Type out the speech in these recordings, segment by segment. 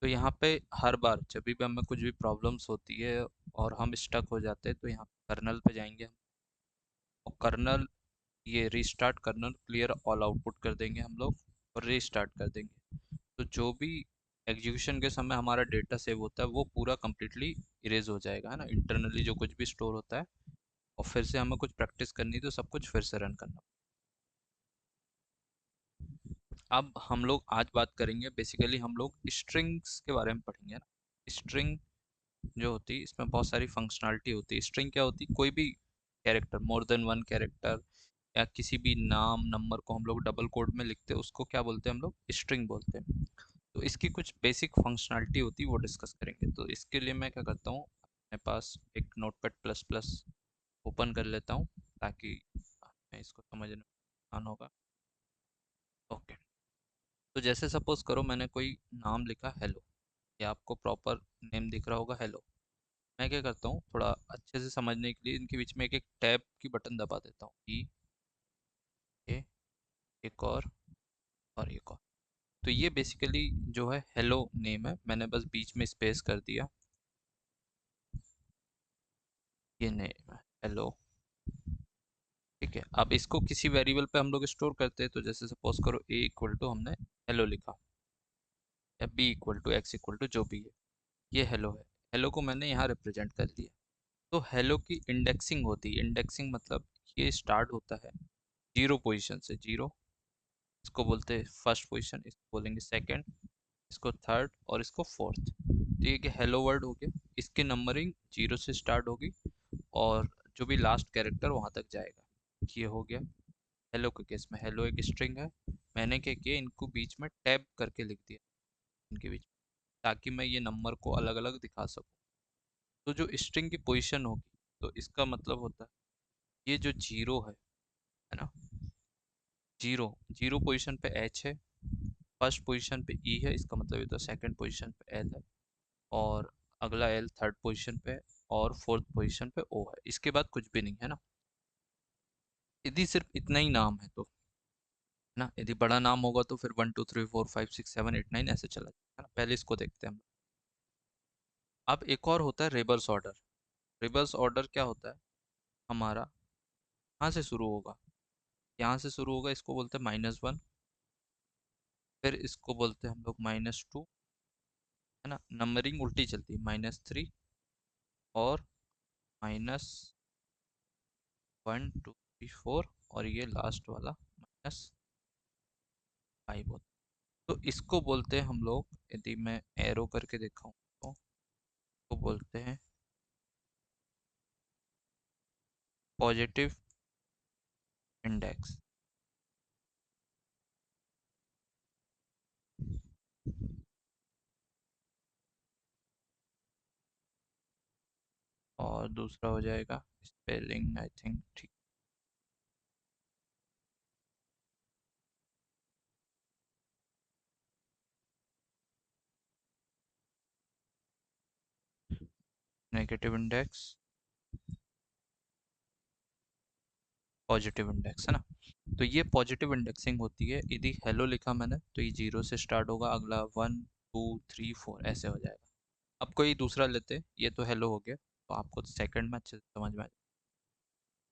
तो यहाँ पे हर बार जब भी हमें कुछ भी प्रॉब्लम्स होती है और हम स्टक हो जाते हैं तो यहाँ कर्नल पे जाएंगे हम, और कर्नल ये restart kernel clear all output कर देंगे हम लोग और रीस्टार्ट कर देंगे। तो जो भी एग्जीक्यूशन के समय हमारा डेटा सेव होता है वो पूरा कम्प्लीटली इरेज हो जाएगा, है ना, इंटरनली जो कुछ भी स्टोर होता है। और फिर से हमें कुछ प्रैक्टिस करनी है तो सब कुछ फिर से रन करना। अब हम लोग आज बात करेंगे, बेसिकली हम लोग स्ट्रिंग्स के बारे में पढ़ेंगे ना। स्ट्रिंग जो होती है इसमें बहुत सारी फंक्शनैलिटी होती है। स्ट्रिंग क्या होती है? कोई भी character, more than one character, या किसी भी नाम नंबर को हम लोग डबल कोड में लिखते हैं उसको क्या बोलते हैं? हम लोग स्ट्रिंग बोलते हैं। तो इसकी कुछ बेसिक फंक्शनैलिटी होती है वो डिस्कस करेंगे। तो इसके लिए मैं क्या करता हूँ, अपने पास एक नोटपैड प्लस प्लस ओपन कर लेता हूँ ताकि मैं इसको समझने में आसान होगा। ओके। तो जैसे सपोज करो मैंने कोई नाम लिखा हेलो, या आपको प्रॉपर नेम दिख रहा होगा हेलो। मैं क्या करता हूँ, थोड़ा अच्छे से समझने के लिए इनके बीच में एक एक टैब की बटन दबा देता हूँ। ई ए, एक और एक और। तो ये बेसिकली जो है हेलो नेम है, मैंने बस बीच में स्पेस कर दिया। ये नेम है हेलो। ठीक है, अब इसको किसी वेरिएबल पे हम लोग स्टोर करते हैं। तो जैसे सपोज करो ए इक्वल टू हमने हेलो लिखा, या B equal to X equal to जो भी है, ये हेलो है। हेलो को मैंने यहाँ रिप्रेजेंट कर दिया। तो हेलो की इंडेक्सिंग होती है। इंडेक्सिंग मतलब ये स्टार्ट होता है जीरो पोजीशन से। जीरो, इसको बोलते हैं फर्स्ट पोजीशन, इसको बोलेंगे सेकंड, इसको थर्ड और इसको फोर्थ। तो ये क्या हेलो वर्ड हो गया। इसकी नंबरिंग जीरो से स्टार्ट होगी और जो भी लास्ट कैरेक्टर वहाँ तक जाएगा। ये हो गया हेलो के केस में। हेलो एक स्ट्रिंग है, मैंने क्या किया, इनको बीच में टैब करके लिख दिया इनके बीच में, ताकि मैं ये नंबर को अलग अलग दिखा सकूँ। तो जो स्ट्रिंग की पोजीशन होगी, तो इसका मतलब होता है ये जो जीरो है ना, जीरो, जीरो पोजीशन पे एच है, फर्स्ट पोजीशन पे ई है, इसका मतलब ये तो सेकंड पोजीशन पे एल है, और अगला एल थर्ड पोजीशन पे है, और फोर्थ पोजीशन पे ओ है। इसके बाद कुछ भी नहीं है ना। यदि सिर्फ इतना ही नाम है तो, है ना, यदि बड़ा नाम होगा तो फिर 1 2 3 4 5 6 7 8 9 ऐसे चला जाएगा, है ना। पहले इसको देखते हैं हम। अब एक और होता है रिवर्स ऑर्डर। रिवर्स ऑर्डर क्या होता है हमारा? कहाँ से शुरू होगा? यहाँ से शुरू होगा, इसको बोलते हैं -1। फिर इसको बोलते हैं हम लोग -2, है ना। नंबरिंग उल्टी चलती है, -3 और -1 2 3 4, और ये लास्ट वाला -5 होता है। तो इसको बोलते हैं हम लोग, यदि मैं एरो करके दिखाऊं तो बोलते हैं पॉजिटिव इंडेक्स। और दूसरा हो जाएगा स्पेलिंग, आई थिंक ठीक। नेगेटिव इंडेक्स, पॉजिटिव इंडेक्स, है ना। तो ये पॉजिटिव इंडेक्सिंग होती है। यदि हेलो लिखा मैंने तो ये जीरो से स्टार्ट होगा, अगला 1 2 3 4 ऐसे हो जाएगा। अब कोई दूसरा लेते हैं, ये तो हेलो हो गया, तो आपको सेकंड में अच्छे से समझ में आ जाए।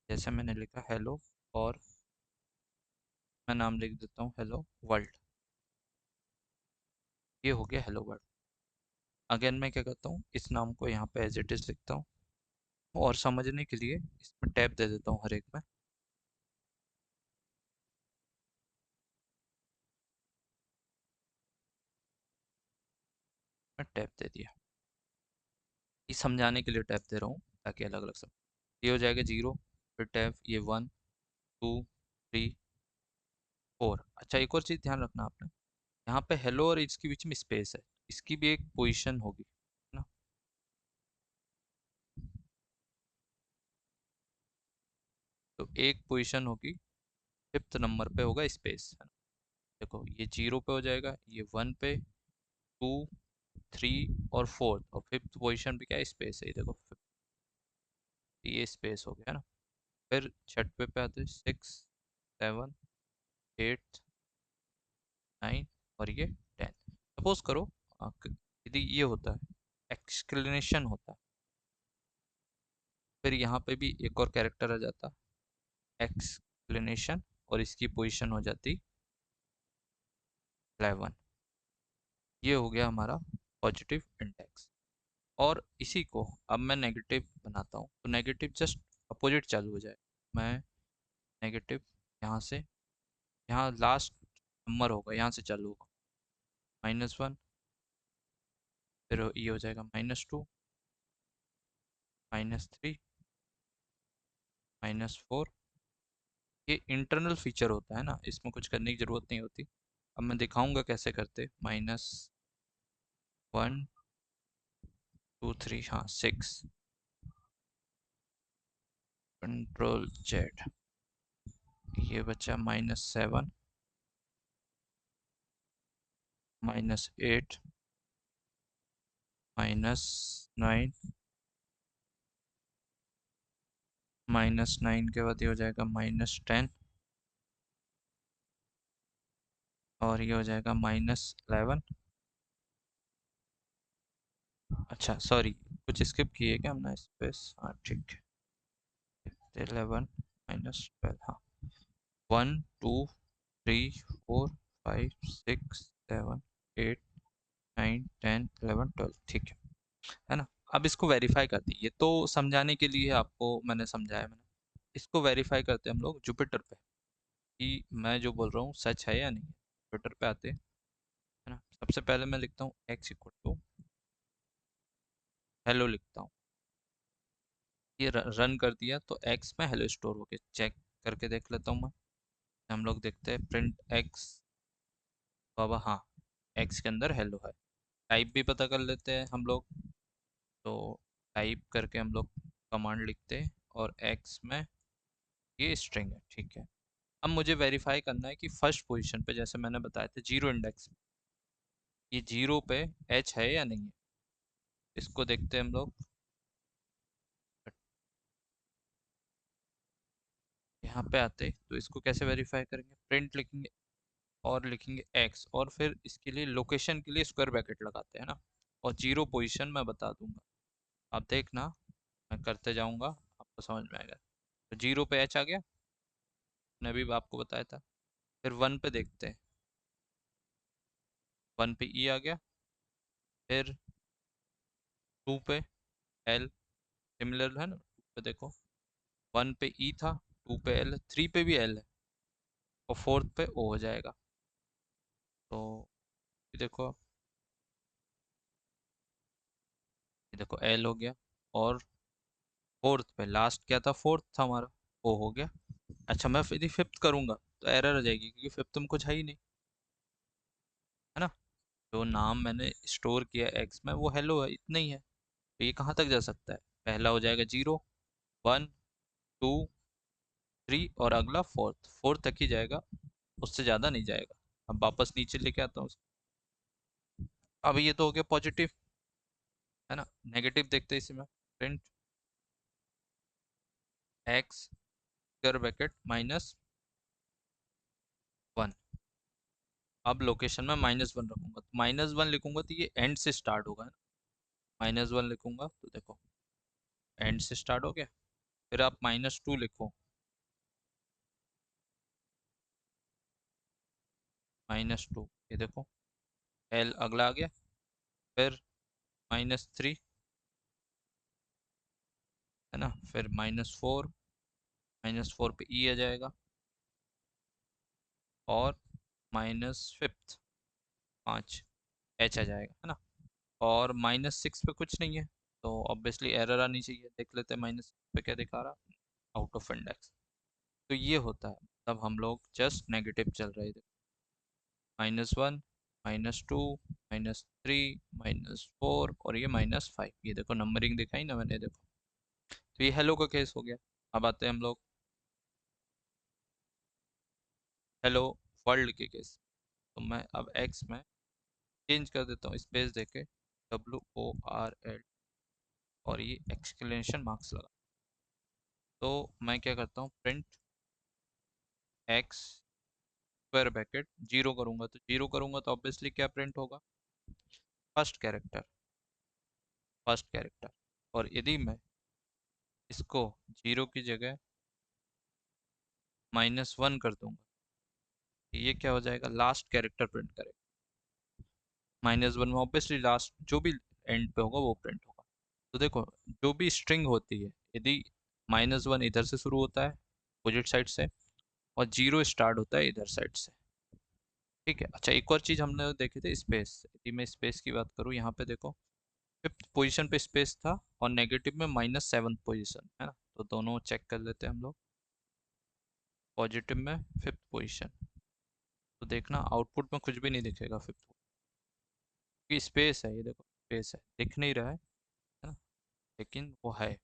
जैसे मैंने लिखा हेलो, और मैं नाम लिख देता हूँ हेलो वर्ल्ड। ये हो गया हेलो वर्ल्ड। अगेन मैं क्या करता हूँ, इस नाम को यहाँ पे एज इट इज लिखता हूँ, और समझने के लिए इसमें टैब दे देता हूँ हर एक में। मैं टैब दे दिया, ये समझाने के लिए टैब दे रहा हूँ ताकि अलग अलग सब। ये हो जाएगा जीरो, फिर टैब, ये 1 2 3 4। अच्छा, एक और चीज़ ध्यान रखना आपने, यहाँ पे हेलो और इसके बीच में स्पेस है, इसकी भी एक पोजीशन होगी, है ना। तो एक पोजीशन होगी, फिफ्थ नंबर पे होगा स्पेस, है ना। देखो ये जीरो पे हो जाएगा, ये वन पे, 2 3 और फोर्थ, और फिफ्थ पोजीशन पे क्या है? स्पेस है, ये देखो ये स्पेस हो गया, है ना। फिर छठवे पे आते हैं 6 7 8 9, और ये 10। सपोज करो यदि ये होता है एक्सक्लेनेशन होता, फिर यहाँ पे भी एक और कैरेक्टर आ जाता एक्सक्लेनेशन, और इसकी पोजीशन हो जाती 11। ये हो गया हमारा पॉजिटिव इंडेक्स। और इसी को अब मैं नेगेटिव बनाता हूँ, तो नेगेटिव जस्ट अपोजिट चालू हो जाए। मैं नेगेटिव यहाँ से, यहाँ लास्ट नंबर होगा, यहाँ से चालू होगा -1, फिर ये हो जाएगा -2, -3, -4। ये इंटरनल फीचर होता है ना, इसमें कुछ करने की ज़रूरत नहीं होती। अब मैं दिखाऊंगा कैसे करते। -1 2 3, हाँ 6, Ctrl Z, ये बचा -7, -8, -9, -9 के बाद ये हो जाएगा -10, और ये हो जाएगा -11। अच्छा सॉरी, कुछ स्किप किए क्या हमने स्पेस, हाँ ठीक है। 11 -12, हाँ 1 2 3 4 5 6 7 8 9 10 11 12, ठीक है ना। अब इसको वेरीफाई करते हैं, ये तो समझाने के लिए आपको मैंने समझाया। मैंने इसको वेरीफाई करते हैं हम लोग जुपिटर पे, कि मैं जो बोल रहा हूँ सच है या नहीं। जुपिटर पे आते हैं, है ना। सबसे पहले मैं लिखता हूँ x इक्वल टू हेलो लिखता हूँ। ये रन कर दिया तो x में हेलो स्टोर हो गया। चेक करके देख लेता हूँ मैं। हम लोग देखते हैं प्रिंट x, बाबा हाँ x के अंदर हेलो है। टाइप भी पता कर लेते हैं हम लोग, तो टाइप करके हम लोग कमांड लिखते हैं, और x में ये स्ट्रिंग है, ठीक है। अब मुझे वेरीफाई करना है कि फर्स्ट पोजीशन पे, जैसे मैंने बताया था जीरो इंडेक्स में, ये जीरो पे h है या नहीं है। इसको देखते हैं हम लोग। यहाँ पे आते तो इसको कैसे वेरीफाई करेंगे, प्रिंट लिखेंगे और लिखेंगे x, और फिर इसके लिए लोकेशन के लिए स्क्वायर ब्रैकेट लगाते हैं ना, और जीरो पोजीशन मैं बता दूंगा। आप देखना, मैं करते जाऊंगा, आपको समझ में आएगा। तो जीरो पे h आ गया, मैंने अभी आपको बताया था। फिर वन पे देखते हैं, वन पे e आ गया। फिर टू पे l, सिमिलर है ना, टू पे देखो वन पे ई था, टू पे एल, थ्री पे भी एल है, और फोर्थ पे ओ हो जाएगा। तो ये देखो, ये देखो एल हो गया, और फोर्थ पे लास्ट क्या था, फोर्थ था हमारा, ओ हो गया। अच्छा मैं फिर फिफ्थ करूंगा तो एरर आ जाएगी, क्योंकि फिफ्थ में कुछ है ही नहीं, है ना। जो नाम मैंने स्टोर किया एक्स में वो हेलो है, इतना ही है। तो ये कहाँ तक जा सकता है, पहला हो जाएगा जीरो, वन, टू, थ्री, और अगला फोर्थ, फोर्थ तक ही जाएगा, उससे ज़्यादा नहीं जाएगा। अब वापस नीचे लेके आता हूँ। अब ये तो हो गया पॉजिटिव, है ना। नेगेटिव देखते हैं इसमें, प्रिंट एक्स स्क्वायर ब्रैकेट -1। अब लोकेशन में -1 रखूंगा, तो -1 लिखूंगा तो ये एंड से स्टार्ट होगा, -1 लिखूंगा तो देखो एंड से स्टार्ट हो गया। फिर आप -2 लिखो, -2, ये देखो एल अगला आ गया। फिर -3, है ना। फिर -4, -4 पे ई आ जाएगा, और -5, 5 एच आ जाएगा, है ना। और -6 पे कुछ नहीं है, तो ऑब्वियसली एरर आनी चाहिए। देख लेते हैं -6 पे क्या दिखा रहा, आउट ऑफ इंडेक्स। तो ये होता है, तब हम लोग जस्ट नेगेटिव चल रहे थे। -1, -2, -3, -4, और ये -5, ये देखो नंबरिंग दिखाई ना मैंने, देखो। तो ये हेलो का केस हो गया। अब आते हैं हम लोग हेलो वर्ल्ड के केस। तो मैं अब एक्स में चेंज कर देता हूँ, स्पेस देके WORL, और ये एक्सक्लेमेशन मार्क्स लगा। तो मैं क्या करता हूँ, print x square bracket zero करूँगा, तो जीरो करूँगा तो ऑब्वियसली क्या प्रिंट होगा, फर्स्ट कैरेक्टर, फर्स्ट कैरेक्टर। और यदि मैं इसको 0 की जगह -1 कर दूंगा, तो ये क्या हो जाएगा, लास्ट कैरेक्टर प्रिंट करेगा। -1 में ऑब्वियसली लास्ट जो भी एंड पे होगा वो प्रिंट होगा। तो देखो, जो भी स्ट्रिंग होती है, यदि -1 इधर से शुरू होता है अपोजिट साइड से, और 0 स्टार्ट होता है इधर साइड से। ठीक है। अच्छा, एक और चीज़ हमने देखे थे, स्पेस। यदि मैं स्पेस की बात करूँ, यहाँ पे देखो, 5th पोजीशन पे स्पेस था, और नेगेटिव में -7 पोजीशन है ना। तो दोनों चेक कर लेते हैं हम लोग। पॉजिटिव में 5th पोजीशन, तो देखना आउटपुट में कुछ भी नहीं दिखेगा 5th, क्योंकि स्पेस है, ये देखो स्पेस है, दिख नहीं रहा है ना, लेकिन वो है।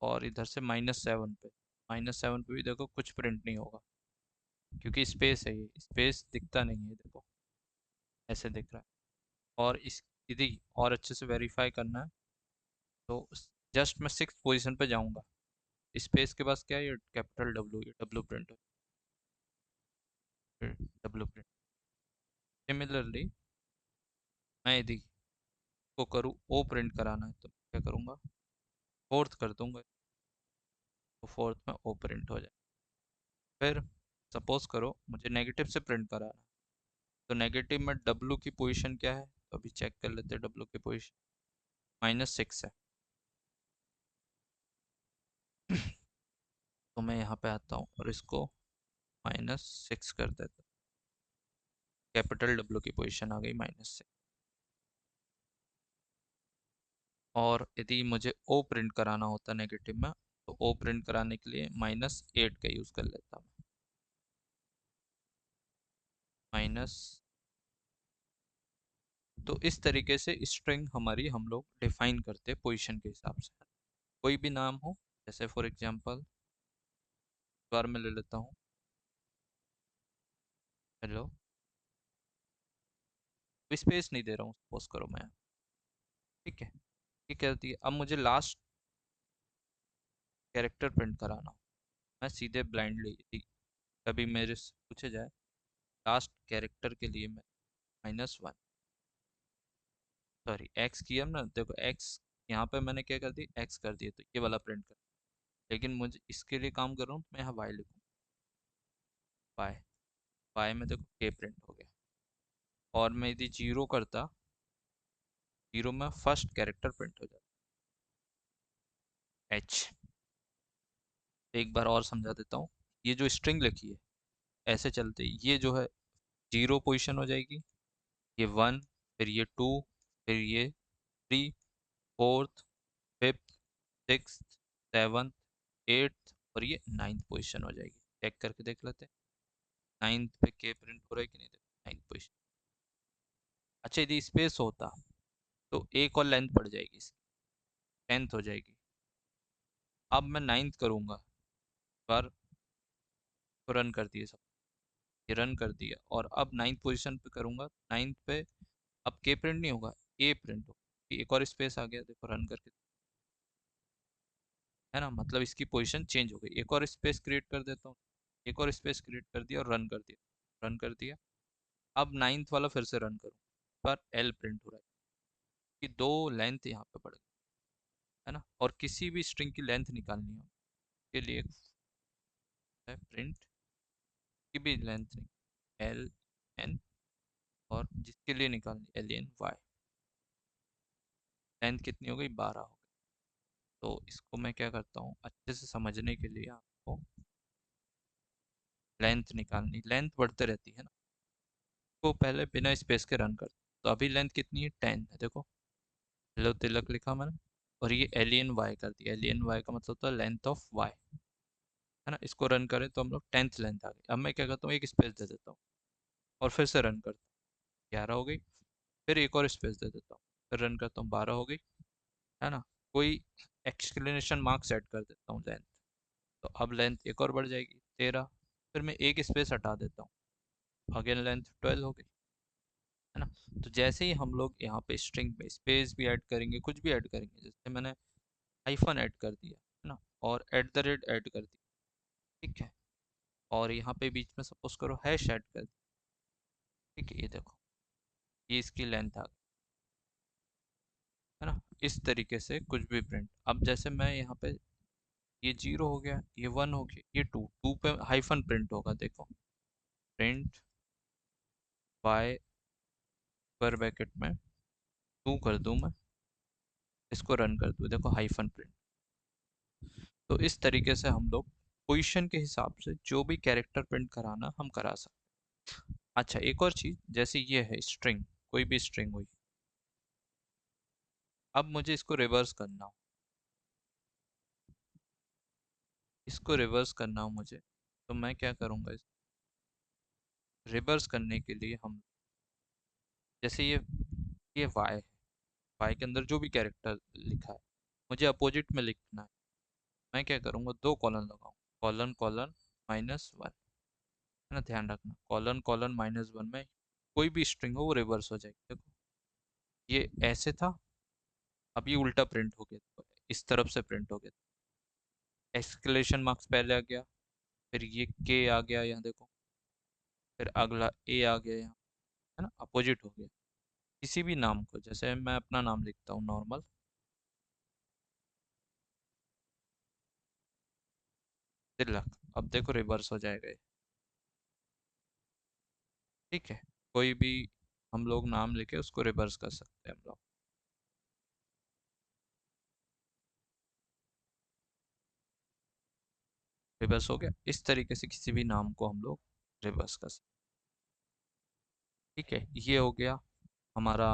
और इधर से -7 पे भी देखो कुछ प्रिंट नहीं होगा, क्योंकि स्पेस है, ये स्पेस दिखता नहीं है, देखो ऐसे दिख रहा है। और इस, यदि और अच्छे से वेरीफाई करना है, तो जस्ट मैं 6th पोजीशन पे जाऊंगा, स्पेस के पास क्या है, ये कैपिटल डब्ल्यू, ये डब्ल्यू प्रिंट है, डब्ल्यू प्रिंट। सिमिलरली मैं यदि को करूँ ओ प्रिंट कराना है, तो क्या करूँगा, 4th कर दूंगा, तो 4th में ओ प्रिंट हो जाए। फिर सपोज करो मुझे नेगेटिव से प्रिंट कराना है, तो नेगेटिव में डब्ल्यू की पोजीशन क्या है, तो अभी चेक कर लेते हैं। डब्ल्यू की पोजीशन -6 है। तो मैं यहाँ पे आता हूँ और इसको -6 कर देता हूँ। कैपिटल डब्ल्यू की पोजीशन आ गई -6। और यदि मुझे ओ प्रिंट कराना होता नेगेटिव में, तो ओ प्रिंट कराने के लिए -8 का यूज़ कर लेता हूँ। माइनस, तो इस तरीके से स्ट्रिंग हमारी हम लोग डिफाइन करते हैं पोजीशन के हिसाब से। कोई भी नाम हो, जैसे फॉर एग्जांपल बार में ले लेता हूँ, हेलो, स्पेस नहीं दे रहा हूँ सपोज करो मैं। ठीक है, ये कहती है अब मुझे लास्ट कैरेक्टर प्रिंट कराना हो, मैं सीधे ब्लाइंडली, कभी मेरे से पूछे जाए लास्ट कैरेक्टर के लिए, मैं -1, सॉरी एक्स किया ना, देखो एक्स, यहाँ पे मैंने क्या कर दी, एक्स कर दिया, तो ये वाला प्रिंट कर। लेकिन मुझे इसके लिए काम कर रहा हूँ, तो मैं यहाँ वाई लिखूँ, वाई, वाई में देखो के प्रिंट हो गया। और मैं यदि 0 करता, 0 में फर्स्ट कैरेक्टर प्रिंट हो जाता, एच। एक बार और समझा देता हूँ, ये जो स्ट्रिंग लिखी है, ऐसे चलते ये जो है 0 पोजीशन हो जाएगी, ये 1, फिर ये 2, फिर ये 3, 4th, 5th, 6th, 7th, 8th, और ये 9th पोजीशन हो जाएगी। चेक करके देख लेते हैं 9th पे के प्रिंट हो रहा है कि नहीं, देखो 9th पोजीशन। अच्छा, यदि स्पेस होता, तो एक और लेंथ बढ़ जाएगी इसकी, 10th हो जाएगी। अब मैं 9th करूँगा, बार को रन कर दिए सब, ये रन कर दिया, और अब 9th पोजीशन पे करूँगा, 9th पे अब के प्रिंट नहीं होगा, ए प्रिंट होगा। एक और स्पेस आ गया, देखो रन करके, है ना, मतलब इसकी पोजीशन चेंज हो गई। एक और स्पेस क्रिएट कर देता हूँ, एक और स्पेस क्रिएट कर दिया और रन कर दिया, रन कर दिया। अब 9th वाला फिर से रन करूँ, पर एल प्रिंट हो रहा है, कि दो लेंथ यहाँ पे बढ़ गई, है ना। और किसी भी स्ट्रिंग की लेंथ निकालनी हो, के लिए है प्रिंट की भी लेंथ नहीं, एल एन, और जिसके लिए निकालनी एल एन वाई, लेंथ कितनी हो गई, 12 हो गई। तो इसको मैं क्या करता हूँ, अच्छे से समझने के लिए आपको लेंथ निकालनी, लेंथ बढ़ते रहती है ना, को पहले बिना स्पेस के रन कर। तो अभी लेंथ कितनी है, 10 है, देखो हेलो तिलक लिखा मैंने, और ये एलियन वाई कर दिया। एलियन वाई का मतलब होता है लेंथ ऑफ वाई, है ना। इसको रन करें तो हम लोग 10th लेंथ आ गई। अब मैं क्या करता हूँ, एक स्पेस दे देता हूँ और फिर से रन करता हूँ, 11 हो गई। फिर एक और स्पेस दे देता हूँ, फिर रन करता हूँ, 12 हो गई, है ना। कोई एक्सक्लेमेशन मार्क सेट कर देता हूँ लेंथ, तो अब लेंथ एक और बढ़ जाएगी, 13। फिर मैं एक स्पेस हटा देता हूँ, अगेन लेंथ 12 हो गई, है ना। तो जैसे ही हम लोग यहाँ पे स्ट्रिंग में स्पेस भी ऐड करेंगे, कुछ भी ऐड करेंगे, जैसे मैंने हाइफन ऐड कर दिया, है ना, और एट द रेट ऐड कर दिया, ठीक है, और यहाँ पे बीच में सपोज करो हैश ऐड कर दिया, ठीक है, ये देखो ये इसकी लेंथ आ गई। इस तरीके से कुछ भी प्रिंट। अब जैसे मैं यहाँ पे, ये 0 हो गया, ये 1 हो गया, ये 2, 2 पे हाइफन प्रिंट होगा, देखो प्रिंट बाय स्क्वायर ब्रैकेट में 2 कर दूं मैं, इसको रन कर दूं, देखो हाइफन प्रिंट। तो इस तरीके से हम लोग पोजीशन के हिसाब से जो भी कैरेक्टर प्रिंट कराना हम करा सकते हैं। अच्छा, एक और चीज़, जैसे ये है स्ट्रिंग, कोई भी स्ट्रिंग हुई, अब मुझे इसको रिवर्स करना हो, इसको रिवर्स करना हो मुझे, तो मैं क्या करूँगा, इस रिवर्स करने के लिए हम, जैसे ये वाई है, वाई के अंदर जो भी कैरेक्टर लिखा है मुझे अपोजिट में लिखना है। मैं क्या करूँगा, 2 कॉलन लगाऊँ, कॉलन कॉलन -1, है ना, ध्यान रखना कॉलन कॉलन -1 में कोई भी स्ट्रिंग हो वो रिवर्स हो जाएगी। देखो ये ऐसे था, अब ये उल्टा प्रिंट हो गया, तो इस तरफ से प्रिंट हो गया, एक्सक्लेमेशन मार्क्स पहले आ गया, फिर ये के आ गया यहाँ देखो, फिर अगला ए आ गया यहाँ, है ना, अपोजिट हो गया। किसी भी नाम को, जैसे मैं अपना नाम लिखता हूँ नॉर्मल, तिलक, अब देखो रिवर्स हो जाएगा ये, ठीक है। कोई भी हम लोग नाम लेके उसको रिवर्स कर सकते हैं हम लोग। रिवर्स हो गया, इस तरीके से किसी भी नाम को हम लोग रिवर्स कर सकते हैं, ठीक है। ये हो गया हमारा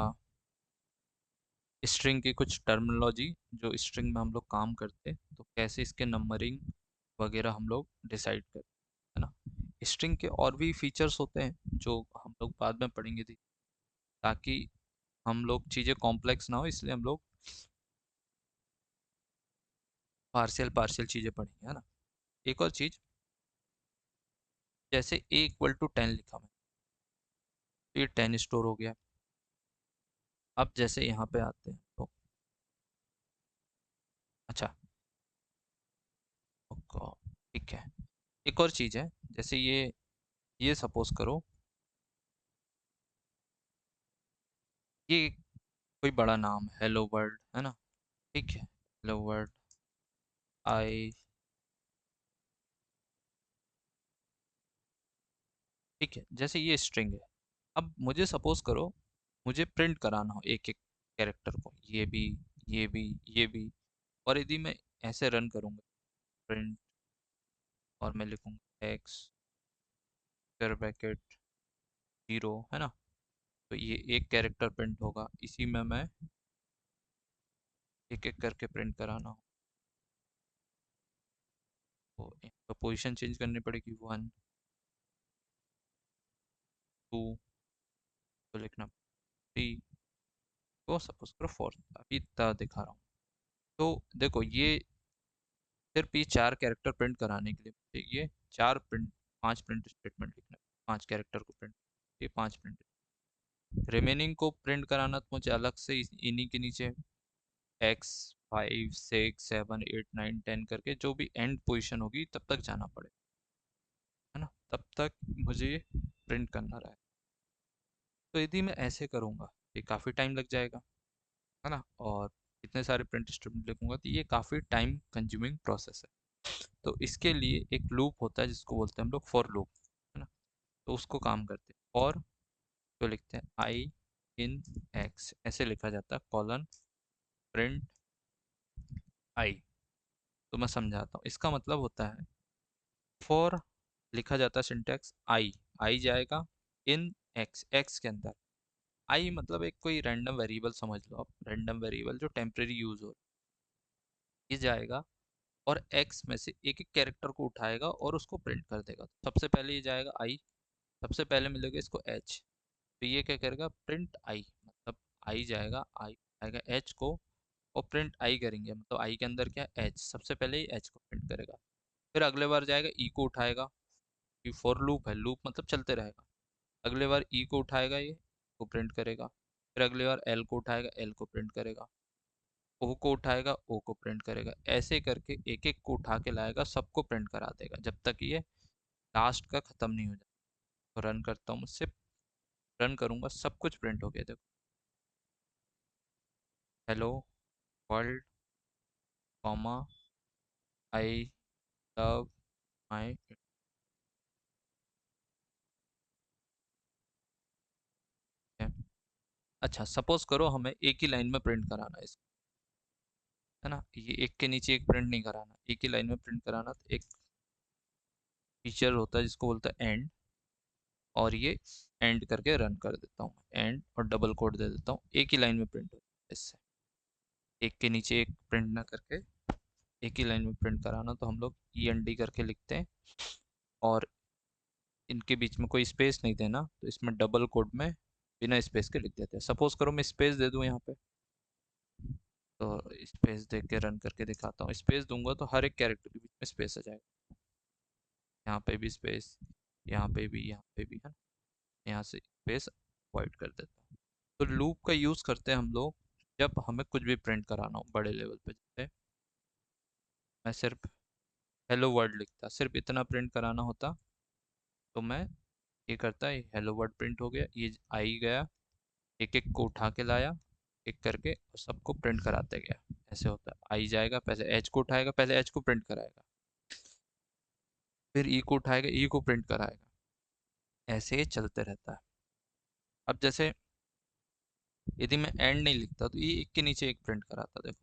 स्ट्रिंग की कुछ टर्मिनोलॉजी, जो स्ट्रिंग में हम लोग काम करते हैं, तो कैसे इसके नंबरिंग वगैरह हम लोग डिसाइड करते हैं, है ना। स्ट्रिंग के और भी फीचर्स होते हैं जो हम लोग बाद में पढ़ेंगे थी, ताकि हम लोग चीज़ें कॉम्प्लेक्स ना हो, इसलिए हम लोग पार्शियल पार्शियल चीज़ें पढ़ेंगे, है ना। एक और चीज़, जैसे A = 10 लिखा मैं, तो ये 10 स्टोर हो गया। अब जैसे यहाँ पे आते हैं तो, अच्छा, ओके, ठीक है। एक और चीज़ है, जैसे ये सपोज करो, ये कोई बड़ा नाम, हेलो वर्ल्ड, है ना, ठीक है, हेलो वर्ल्ड आई, ठीक है, जैसे ये स्ट्रिंग है। अब मुझे सपोज करो, मुझे प्रिंट कराना हो एक एक कैरेक्टर को, ये भी, ये भी, और यदि मैं ऐसे रन करूँगा प्रिंट, और मैं लिखूँगा एक्स स्क्वायर ब्रैकेट 0, है ना, तो ये एक कैरेक्टर प्रिंट होगा, इसी में मैं एक एक करके प्रिंट कराना हो, तो पोजीशन चेंज करनी पड़ेगी, 1 2, तो लिखना 3, तो सपोज करो 4, अभी इतना दिखा रहा हूँ। तो देखो ये सिर्फ ये 4 कैरेक्टर प्रिंट कराने के लिए मुझे ये 4 प्रिंट, 5 प्रिंट स्टेटमेंट लिखना है, 5 कैरेक्टर को प्रिंट, ये 5 प्रिंट, रिमेनिंग को प्रिंट कराना तो मुझे अलग से इन्हीं के नीचे x 5 6 7 8 9 10 करके जो भी एंड पोजीशन होगी तब तक जाना पड़ेगा, है ना, तब तक मुझे ये प्रिंट करना रहा है। तो यदि मैं ऐसे करूँगा, ये काफ़ी टाइम लग जाएगा, है ना, और इतने सारे प्रिंट स्टेटमेंट लिखूंगा तो ये काफ़ी टाइम कंज्यूमिंग प्रोसेस है। तो इसके लिए एक लूप होता है जिसको बोलते हैं हम लोग फॉर लूप, है ना, तो उसको काम करते हैं, और तो लिखते हैं आई इन एक्स, ऐसे लिखा जाता है, कॉलन प्रिंट आई। तो मैं समझाता हूँ, इसका मतलब होता है, फॉर लिखा जाता है सिंटेक्स आई जाएगा इन एक्स, एक्स के अंदर, आई मतलब एक कोई रैंडम वेरिएबल समझ लो आप, रैंडम वेरिएबल जो टेम्परेरी यूज हो, ये जाएगा और एक्स में से एक एक कैरेक्टर को उठाएगा और उसको प्रिंट कर देगा। सबसे पहले ये जाएगा आई, सबसे पहले मिलेगा इसको एच, तो ये क्या करेगा, प्रिंट आई, मतलब आई जाएगा, आई आएगा एच को, और प्रिंट आई करेंगे, मतलब आई के अंदर क्या है, एच, सबसे पहले ही एच को प्रिंट करेगा। फिर अगले बार जाएगा ई को उठाएगा, ये फॉर लूप है, लूप मतलब चलते रहेगा, अगले बार ई को उठाएगा, ये को प्रिंट करेगा, फिर अगली बार एल को उठाएगा, एल को प्रिंट करेगा, ओ को उठाएगा, ओ को प्रिंट करेगा, ऐसे करके एक एक को उठा के लाएगा, सबको प्रिंट करा देगा जब तक ये लास्ट का ख़त्म नहीं हो जाता। तो रन करता हूँ, मुझसे रन करूँगा, सब कुछ प्रिंट हो गया, देखो hello world comma I love my. अच्छा सपोज करो हमें एक ही लाइन में प्रिंट कराना है इसको, है ना, ये एक के नीचे एक प्रिंट नहीं कराना, एक ही लाइन में प्रिंट कराना। तो एक फीचर होता है जिसको बोलता है एंड, और ये एंड करके रन कर देता हूँ, एंड और डबल कोड दे देता हूँ, एक ही लाइन में प्रिंट होता है इससे। एक के नीचे एक प्रिंट ना करके एक ही लाइन में प्रिंट कराना, तो हम लोग ई एन डी करके लिखते हैं, और इनके बीच में कोई स्पेस नहीं देना, तो इसमें डबल कोड में बिना स्पेस के लिख देते हैं। सपोज करो मैं स्पेस दे दूँ यहाँ पे, तो स्पेस दे के रन करके दिखाता हूँ। स्पेस दूंगा तो हर एक कैरेक्टर के बीच में स्पेस आ जाएगा, यहाँ पे भी स्पेस, यहाँ पे भी, यहाँ पे भी, है ना, यहाँ से स्पेस अवॉइड कर देता हूँ। तो लूप का यूज़ करते हैं हम लोग जब हमें कुछ भी प्रिंट कराना हो बड़े लेवल पे। जैसे मैं सिर्फ हेलो वर्ल्ड लिखता, सिर्फ इतना प्रिंट कराना होता, तो मैं ये करता है हेलो वर्ड प्रिंट हो गया, ये आई गया, एक एक को उठा के लाया, एक करके और सबको प्रिंट कराते गया। ऐसे होता है, आई जाएगा पहले एच को उठाएगा, पहले एच को प्रिंट कराएगा, फिर ई को उठाएगा, ई को प्रिंट कराएगा, ऐसे ये चलते रहता है। अब जैसे यदि मैं एंड नहीं लिखता तो ये एक के नीचे एक प्रिंट कराता। देखो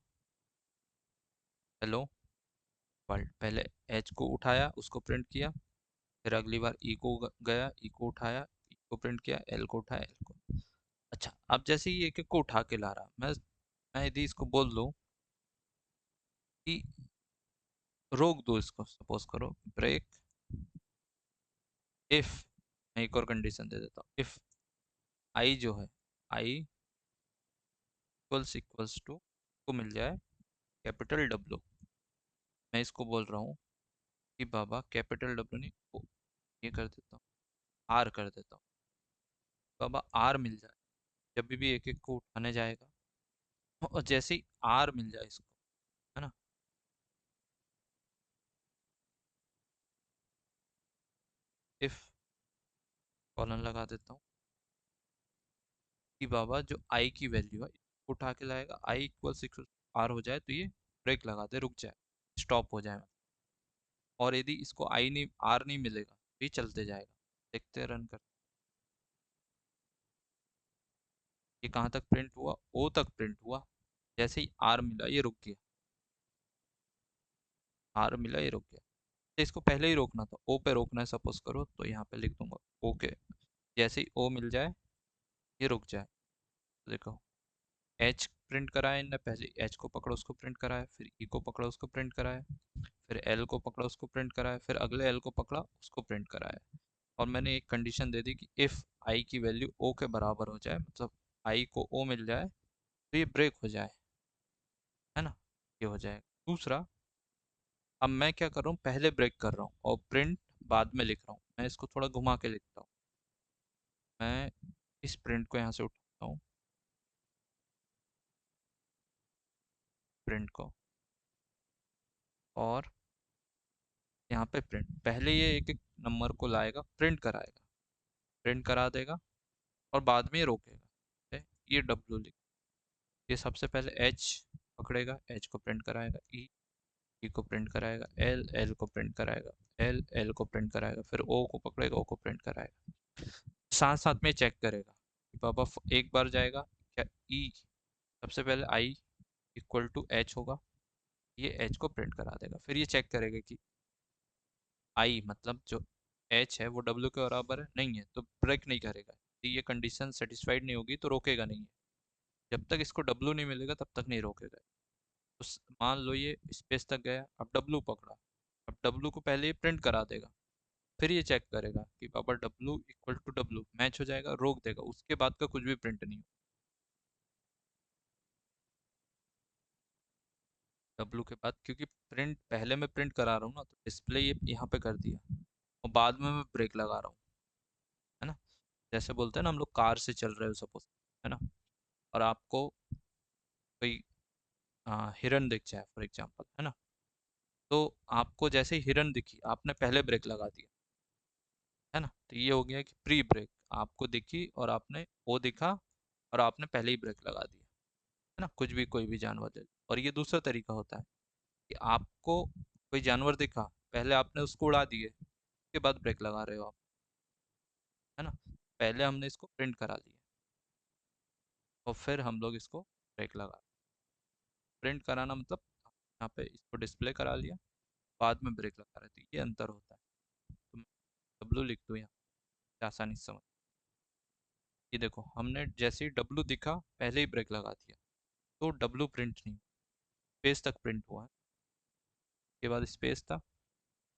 हेलो वर्ल्ड, पहले एच को उठाया उसको प्रिंट किया, फिर अगली बार ई को गया, ई को उठाया, ई को प्रिंट किया, एल को उठाया, एल को। अच्छा अब जैसे ही एक एक को उठा के ला रहा, मैं यदि इसको बोल दूं कि रोक दो इसको, सपोज करो ब्रेक इफ, मैं एक और कंडीशन दे देता हूँ, इफ आई जो है, आई इक्वल्स टू को मिल जाए कैपिटल डब्ल्यू। मैं इसको बोल रहा हूँ कि बाबा कैपिटल डब्ल्यू नहीं, ये कर देता हूँ, आर कर देता हूँ, बाबा आर मिल जाए जब भी एक एक को उठाने जाएगा, और जैसे ही आर मिल जाए इसको, है ना, इफ कॉलन लगा देता हूँ कि बाबा जो आई की वैल्यू है उठा के लाएगा, आई इक्वल आर हो जाए तो ये ब्रेक लगा दे, रुक जाए, स्टॉप हो जाए। और यदि इसको आई नहीं, आर नहीं मिलेगा तो ये चलते जाएगा। देखते हैं रन कर, ये कहाँ तक प्रिंट हुआ, ओ तक प्रिंट हुआ, जैसे ही आर मिला ये रुक गया, आर मिला ये रुक गया। तो इसको पहले ही रोकना था, ओ पे रोकना है सपोज करो, तो यहाँ पे लिख दूंगा ओके, जैसे ही ओ मिल जाए ये रुक जाए। तो देखो एच प्रिंट कराया इनने, पहले एच को पकड़ो उसको प्रिंट कराया, फिर ई को पकड़ा उसको प्रिंट कराया, फिर एल को पकड़ा उसको प्रिंट कराया, फिर अगले एल को पकड़ा उसको प्रिंट कराया। और मैंने एक कंडीशन दे दी कि इफ़ आई की वैल्यू ओ के बराबर हो जाए, मतलब आई को ओ मिल जाए, तो ये ब्रेक हो जाए, है ना, ये हो जाएगा। दूसरा, अब मैं क्या कर रहा हूँ, पहले ब्रेक कर रहा हूँ और प्रिंट बाद में लिख रहा हूँ। मैं इसको थोड़ा घुमा के लिखता हूँ, मैं इस प्रिंट को यहाँ से उठाता हूँ, प्रिंट को, और यहाँ पे प्रिंट, पहले ये एक एक नंबर को लाएगा, प्रिंट कराएगा, प्रिंट करा देगा, और बाद में ये रोकेगा। ठीक है? ये डब्ल्यू लिख, ये सबसे पहले एच पकड़ेगा, एच को प्रिंट कराएगा, ई ई को प्रिंट कराएगा, एल एल को प्रिंट कराएगा, एल एल को प्रिंट कराएगा, फिर ओ को पकड़ेगा, ओ को प्रिंट कराएगा। साथ साथ में चेक करेगा कि पापा एक बार जाएगा क्या, ई सबसे पहले आई इक्वल टू एच होगा, ये एच को प्रिंट करा देगा, फिर ये चेक करेगा कि आई मतलब जो एच है वो डब्ल्यू के बराबर है, नहीं है तो ब्रेक नहीं करेगा। तो ये कंडीशन सेटिस्फाइड नहीं होगी तो रोकेगा नहीं है, जब तक इसको डब्ल्यू नहीं मिलेगा तब तक नहीं रोकेगा। तो मान लो ये स्पेस तक गया, अब डब्ल्यू पकड़ा, अब डब्ल्यू को पहले ये प्रिंट करा देगा, फिर ये चेक करेगा कि पापा W equal to W match हो जाएगा, रोक देगा, उसके बाद का कुछ भी प्रिंट नहीं। डब्ल्यू के बाद, क्योंकि प्रिंट पहले मैं प्रिंट करा रहा हूँ ना, तो डिस्प्ले ये यहाँ पे कर दिया, और बाद में मैं ब्रेक लगा रहा हूँ, है ना। जैसे बोलते हैं ना हम लोग कार से चल रहे हो सपोज, है ना, और आपको कोई हिरन दिख जाए फॉर एग्जांपल, है ना, तो आपको जैसे ही हिरन दिखी आपने पहले ब्रेक लगा दिया, है ना, तो ये हो गया कि प्री ब्रेक, आपको दिखी और आपने वो दिखा और आपने पहले ही ब्रेक लगा दिया। है ना, कुछ भी कोई भी जानवर दे दो। और ये दूसरा तरीका होता है कि आपको कोई जानवर दिखा, पहले आपने उसको उड़ा दिए, उसके बाद ब्रेक लगा रहे हो आप, है ना। पहले हमने इसको प्रिंट करा लिया और फिर हम लोग इसको ब्रेक लगा। प्रिंट कराना मतलब यहाँ पे इसको डिस्प्ले करा लिया, बाद में ब्रेक लगा रहे थे, ये अंतर होता है। तो मैं डब्लू लिख दूँ यहाँ पे, आसानी से समझ। ये देखो, हमने जैसे ही डब्लू दिखा पहले ही ब्रेक लगा दिया, तो डब्लू प्रिंट नहीं, स्पेस तक प्रिंट हुआ है। के बाद स्पेस था,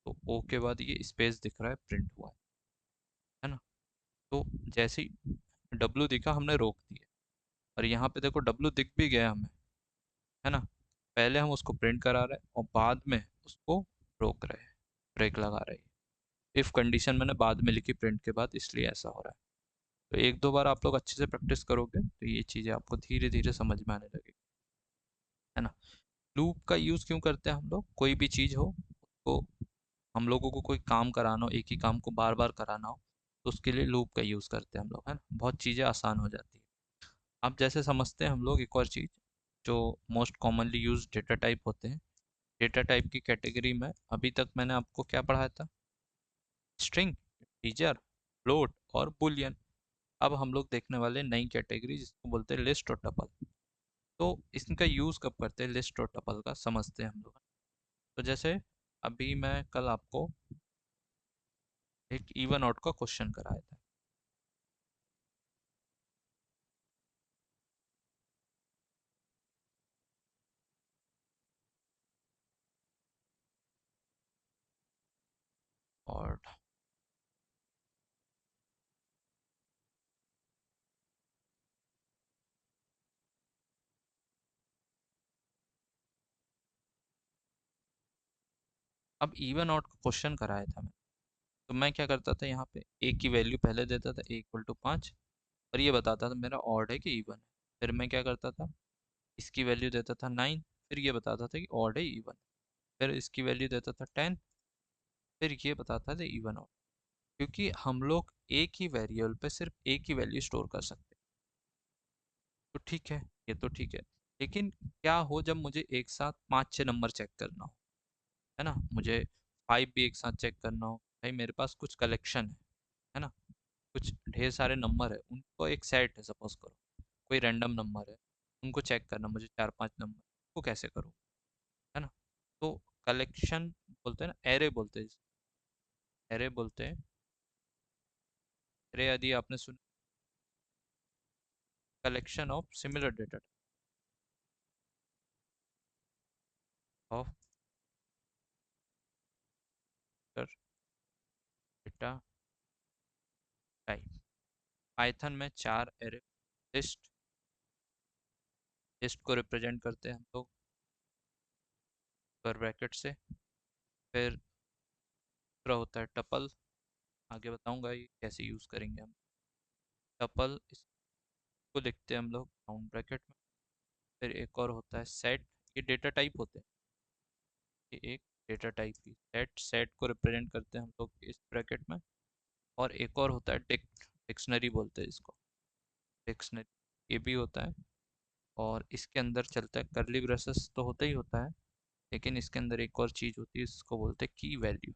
तो ओ के बाद ये स्पेस दिख रहा है, प्रिंट हुआ है ना। तो जैसे ही डब्लू दिखा हमने रोक दिया, और यहाँ पे देखो डब्लू दिख भी गया हमें, है ना। पहले हम उसको प्रिंट करा रहे हैं और बाद में उसको रोक रहे हैं, ब्रेक लगा रहे हैं। इफ कंडीशन मैंने बाद में लिखी प्रिंट के बाद, इसलिए ऐसा हो रहा है। तो एक दो बार आप लोग अच्छे से प्रैक्टिस करोगे तो ये चीज़ें आपको धीरे धीरे समझ में आने लगेगी, है ना। लूप का यूज़ क्यों करते हैं हम लोग? कोई भी चीज़ हो, तो हम लोगों को कोई काम कराना हो, एक ही काम को बार बार कराना हो, तो उसके लिए लूप का यूज़ करते हैं हम लोग, है ना। बहुत चीज़ें आसान हो जाती है। अब जैसे समझते हैं हम लोग एक और चीज़, जो most commonly use data type होते हैं। डेटा टाइप की कैटेगरी में अभी तक मैंने आपको क्या पढ़ाया था? स्ट्रिंग, टीजर, फ्लोट और बुलियन। अब हम लोग देखने वाले नई कैटेगरी जिसको बोलते हैं लिस्ट और टपल। तो इसका यूज़ कब करते हैं लिस्ट और टपल का, समझते हैं हम लोग। तो जैसे अभी मैं कल आपको एक इवन आउट का क्वेश्चन कराया था, और अब इवन आउट का क्वेश्चन कराया था मैं। तो मैं क्या करता था, यहाँ पे ए की वैल्यू पहले देता था, ए इक्वल टू 5, और ये बताता था मेरा ऑड है कि इवन है। फिर मैं क्या करता था, इसकी वैल्यू देता था 9, फिर ये बताता था कि ऑड है इवन। फिर इसकी वैल्यू देता था 10, फिर ये बताता था इवन ऑड। क्योंकि हम लोग एक ही वेरिएबल पे सिर्फ एक ही वैल्यू स्टोर कर सकते हैं। तो ठीक है, ये तो ठीक है। लेकिन क्या हो जब मुझे एक साथ 5-6 नंबर चेक करना हो, है ना, मुझे 5 भी एक साथ चेक करना हो, भाई मेरे पास कुछ कलेक्शन है ना, कुछ ढेर सारे नंबर है, उनको एक सेट है सपोज करो, कोई रैंडम नंबर है, उनको चेक करना मुझे 4-5 नंबर, वो कैसे करूँ, है ना। तो कलेक्शन बोलते हैं ना, एरे बोलते हैं, एरे बोलते हैं। एरे यदि आपने सुना, collection of similar data of data type. Python में 4 एरे, लिस्ट, लिस्ट को रिप्रेजेंट करते हैं हम लोग पर ब्रैकेट से। फिर दूसरा होता है टपल, आगे बताऊंगा ये कैसे यूज़ करेंगे हम। टपल, इसको लिखते हैं हम लोग राउंड ब्रैकेट में। फिर एक और होता है सेट, ये डेटा टाइप होते हैं, ये एक डेटा टाइप की सेट, सेट को रिप्रेजेंट करते हैं हम लोग इस ब्रैकेट में। और एक और होता है डिक्शनरी बोलते हैं इसको, डिक्शनरी, ये भी होता है। और इसके अंदर चलता है करली ब्रेसेस तो होता ही होता है, लेकिन इसके अंदर एक और चीज़ होती है, इसको बोलते हैं की वैल्यू।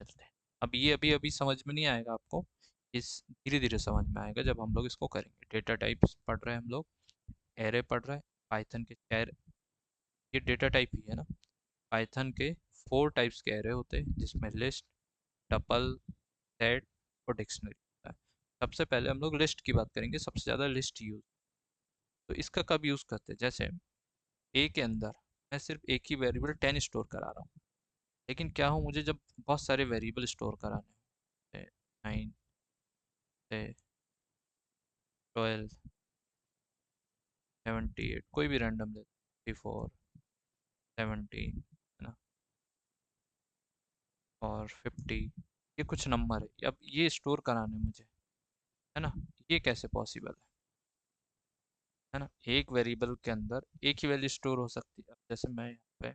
चलते हैं, अब ये अभी अभी समझ में नहीं आएगा आपको, इस धीरे धीरे समझ में आएगा जब हम लोग इसको करेंगे। डेटा टाइप्स पढ़ रहे हैं हम लोग, एरे पढ़ रहे हैं, पाइथन के चार, ये डेटा टाइप ही है ना। पाइथन के 4 टाइप्स के एरे होते हैं, जिसमें लिस्ट, टपल, सेट और डिक्शनरी होता है। सबसे पहले हम लोग लिस्ट की बात करेंगे, सबसे ज़्यादा लिस्ट यूज। तो इसका कब यूज़ करते हैं, जैसे ए के अंदर मैं सिर्फ एक ही वेरिएबल 10 स्टोर करा रहा हूँ, लेकिन क्या हो मुझे जब बहुत सारे वेरिएबल स्टोर कराने हैं, 9 से 12, 78, कोई भी रैंडम ले, 54, 17, है ना, और 50, ये कुछ नंबर है, अब ये स्टोर कराने मुझे, है ना। ये कैसे पॉसिबल है ना, एक वेरिएबल के अंदर एक ही वैल्यू स्टोर हो सकती है। अब जैसे मैं यहाँ पे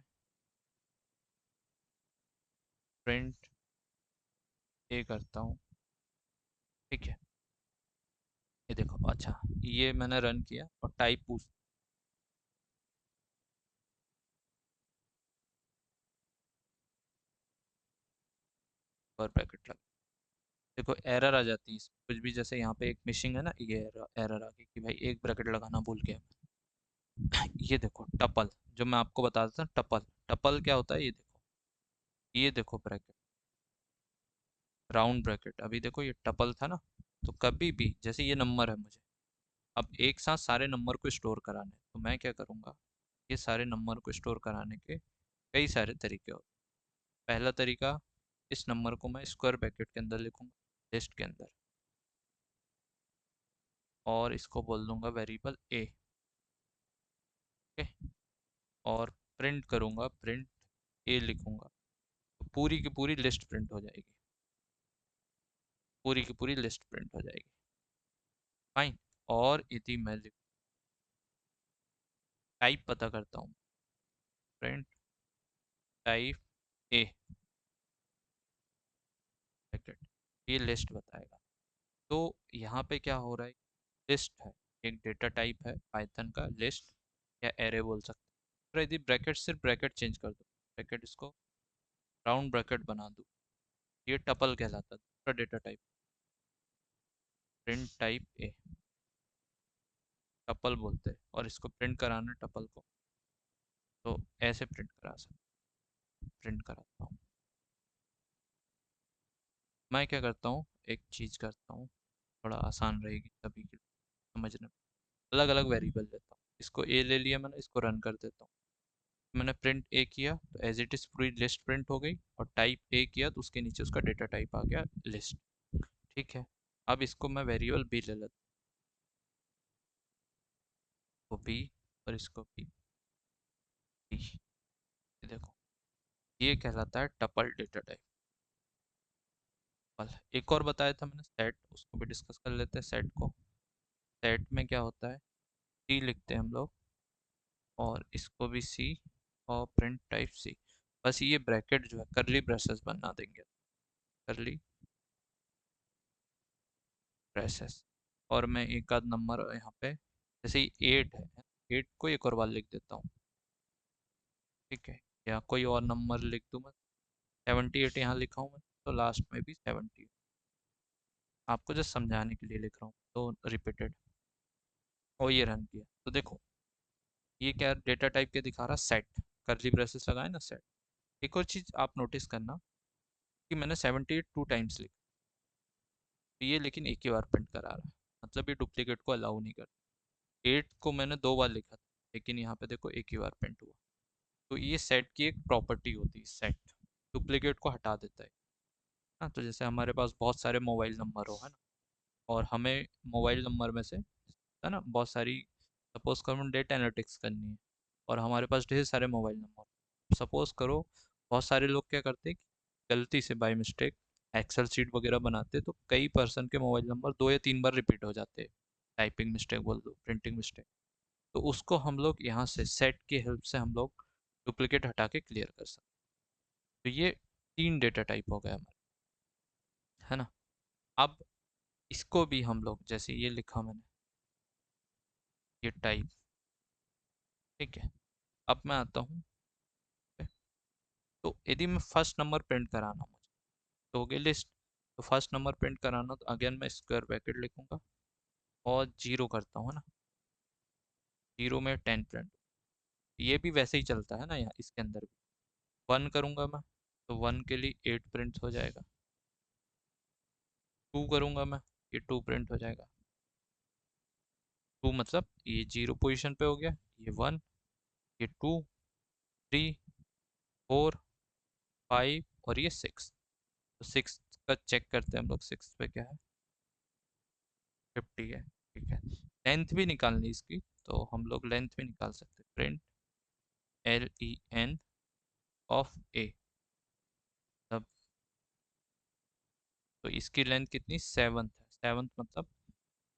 प्रिंट ए करता हूँ, ठीक है, ये देखो, अच्छा ये मैंने रन किया और टाइप पूछ पर ब्रैकेट लगा। देखो एरर आ जाती है कुछ भी, जैसे यहाँ पे एक मिसिंग है ना, ये एरर आ गई कि भाई एक ब्रैकेट लगाना भूल गया मैं। ये देखो टपल, जो मैं आपको बता देता टपल, टपल क्या होता है, ये देखो ब्रैकेट, राउंड ब्रैकेट। अभी देखो ये टपल था ना, तो कभी भी जैसे ये नंबर है, मुझे अब एक साथ सारे नंबर को स्टोर कराने हैं, तो मैं क्या करूँगा, ये सारे नंबर को स्टोर कराने के कई सारे तरीके होते हैं। पहला तरीका, इस नंबर को मैं स्क्वायर ब्रैकेट के अंदर लिखूंगा, लिस्ट के अंदर, और इसको बोल दूंगा वेरिएबल ए। ओके, और प्रिंट करूंगा, प्रिंट ए लिखूंगा, तो पूरी की पूरी लिस्ट प्रिंट हो जाएगी, पूरी की पूरी लिस्ट प्रिंट हो जाएगी। फाइन। और यदि मैं टाइप पता करता हूँ, प्रिंट टाइप ए ब्रैकेट, ये लिस्ट बताएगा। तो यहाँ पे क्या हो रहा है, लिस्ट है, एक डेटा टाइप है पाइथन का लिस्ट, या एरे बोल सकते हैं। तो यदि ब्रैकेट, सिर्फ ब्रैकेट चेंज कर दो, ब्रैकेट इसको राउंड ब्रैकेट बना दूँ, ये टपल कहलाता है, दूसरा data type, print type A, tuple बोलते हैं। और इसको प्रिंट कराना है टपल को, तो ऐसे प्रिंट करा सकते, प्रिंट कराता हूँ। मैं क्या करता हूँ, एक चीज़ करता हूँ, थोड़ा आसान रहेगी सभी के लिए समझने में। अलग अलग वेरिएबल लेता हूँ, इसको ए ले लिया मैंने, इसको रन कर देता हूँ। मैंने प्रिंट ए किया तो एज इट इज़ पूरी लिस्ट प्रिंट हो गई, और टाइप ए किया तो उसके नीचे उसका डेटा टाइप आ गया लिस्ट। ठीक है, अब इसको मैं वेरिएबल बी ले लेता हूँ, बी, और इसको बी, बी। ये देखो, ये कहलाता है टपल डेटा टाइप। एक और बताया था मैंने, सेट, उसको भी डिस्कस कर लेते हैं सेट को। सेट में क्या होता है, सी लिखते हैं हम लोग, और इसको भी सी, और प्रिंट टाइप सी। बस ये ब्रैकेट जो है करली ब्रेसेस बना देंगे, करली ब्रेसेस। और मैं एक आध नंबर यहाँ पे, जैसे 8 है, 8 को एक और बार लिख देता हूँ। ठीक है, या कोई और नंबर लिख दूँ मैं, 78 यहाँ लिखा हूँ मैं, तो लास्ट में भी 70। आपको जस्ट समझाने के लिए लिख रहा हूँ, तो रिपीटेड, और ये रन किया तो देखो, ये क्या डेटा टाइप के दिखा रहा, सेट, कर्ली ब्रेसेस लगाए ना, सेट। एक और चीज़ आप नोटिस करना कि मैंने 78 टू टाइम्स लिखा, तो ये लेकिन एक ही बार प्रिंट करा रहा है, मतलब ये डुप्लीकेट को अलाउ नहीं करता। 8 को मैंने 2 बार लिखा था, लेकिन यहाँ पे देखो एक ही बार प्रिंट हुआ। तो ये सेट की एक प्रॉपर्टी होती है, सेट डुप्लीकेट को हटा देता है। हाँ, तो जैसे हमारे पास बहुत सारे मोबाइल नंबर हो, है ना, और हमें मोबाइल नंबर में से, है ना, बहुत सारी, सपोज करो हमें डेटा एनालिटिक्स करनी है, और हमारे पास ढेर सारे मोबाइल नंबर, सपोज करो बहुत सारे लोग क्या करते हैं कि गलती से बाय मिस्टेक एक्सेल शीट वगैरह बनाते, तो कई पर्सन के मोबाइल नंबर 2 या 3 बार रिपीट हो जाते हैं, टाइपिंग मिस्टेक बोल दो, प्रिंटिंग मिस्टेक। तो उसको हम लोग यहाँ से सेट की हेल्प से हम लोग डुप्लीकेट हटा के क्लियर कर सकते हैं। तो ये 3 डेटा टाइप हो गया हमारा, है ना। अब इसको भी हम लोग, जैसे ये लिखा मैंने, ये टाइप, ठीक है। अब मैं आता हूँ, तो यदि मैं फर्स्ट नंबर प्रिंट कराना मुझे, तो हो गई लिस्ट, तो फर्स्ट नंबर प्रिंट कराना, तो अगेन मैं स्क्वायर ब्रैकेट लिखूंगा, और जीरो करता हूँ, है ना, जीरो में 10 प्रिंट। ये भी वैसे ही चलता है ना, यहाँ इसके अंदर भी 1 करूँगा मैं, तो 1 के लिए 8 प्रिंट हो जाएगा। 2 करूँगा मैं, ये 2 प्रिंट हो जाएगा। 2 मतलब ये जीरो पोजीशन पे हो गया, ये 1, ये 2, 3, 4, 5, और ये 6। तो 6 का चेक करते हैं हम लोग, 6 पे क्या है, 50 है। ठीक है, लेंथ भी निकालनी इसकी, तो हम लोग लेंथ भी निकाल सकते हैं, प्रिंट LEN ऑफ ए, तब तो इसकी लेंथ कितनी, 7th है। 7th मतलब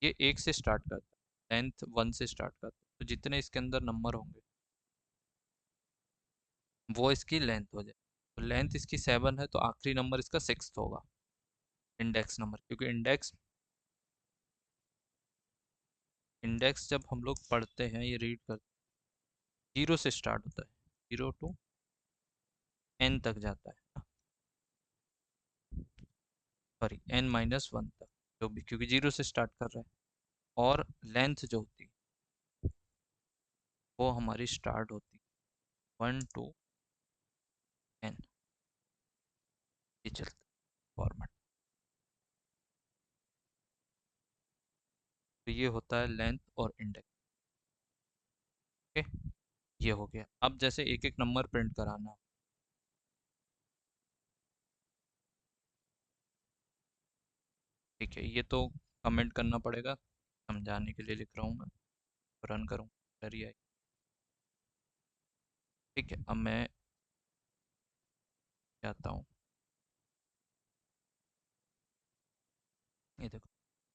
ये एक से स्टार्ट करता है, लेंथ 1 से स्टार्ट करता है, तो जितने इसके अंदर नंबर होंगे वो इसकी लेंथ हो जाए। तो लेंथ इसकी 7 है, तो आखिरी नंबर इसका 6th होगा, इंडेक्स नंबर, क्योंकि इंडेक्स, इंडेक्स जब हम लोग पढ़ते हैं, ये रीड करते हैं, जीरो से स्टार्ट होता है, जीरो टू एन तक जाता है, सॉरी एन माइनस वन तक, जो भी, क्योंकि जीरो से स्टार्ट कर रहा है। और लेंथ जो होती है वो हमारी स्टार्ट होती है वन टू एन, ये चलता है फॉर्मेट। तो ये होता है लेंथ और इंडेक्स। ओके, ये हो गया। अब जैसे एक एक नंबर प्रिंट कराना, ठीक है, ये तो कमेंट करना पड़ेगा, समझाने के लिए लिख रहा हूँ मैं, रन करूँ, डर ही आई। ठीक है, अब मैं जाता हूँ, ये देखो,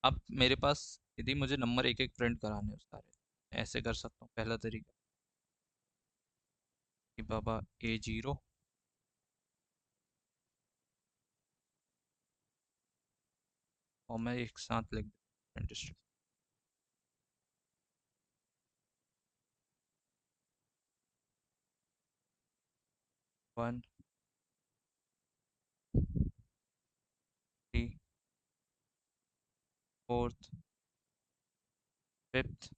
अब मेरे पास यदि मुझे नंबर एक एक प्रिंट कराने हैं सारे, ऐसे कर सकता हूँ। पहला तरीका कि बाबा A0, और मैं एक साथ लिख दूँ district one, three, fourth, fifth,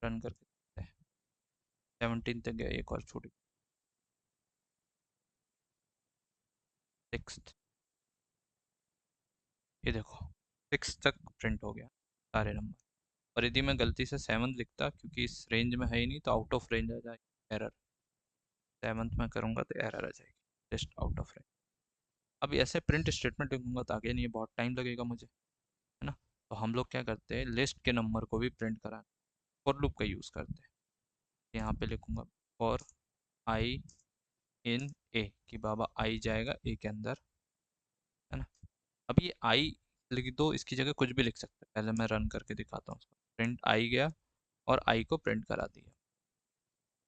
run करके देखते हैं। 17 तक गया, एक और छोटी, सिक्स, ये देखो, सिक्स तक प्रिंट हो गया सारे नंबर। और यदि मैं गलती से सेवन्थ लिखता, क्योंकि इस रेंज में है ही नहीं, तो आउट ऑफ रेंज आ जाएगी, एरर। सेवन्थ में करूँगा तो एरर आ जाएगी, जस्ट आउट ऑफ रेंज। अब ऐसे प्रिंट स्टेटमेंट लिखूंगा तो आगे नहीं, बहुत टाइम लगेगा मुझे, है ना। तो हम लोग क्या करते हैं, लिस्ट के नंबर को भी प्रिंट कराना, फॉर लूप का यूज़ करते हैं। यहाँ पे लिखूंगा फॉर आई इन ए, कि बाबा आई जाएगा ए के अंदर, है ना। अब ये आई लिख दो, इसकी जगह कुछ भी लिख सकते हैं। पहले मैं रन करके दिखाता हूँ। प्रिंट आई गया और आई को प्रिंट करा दिया,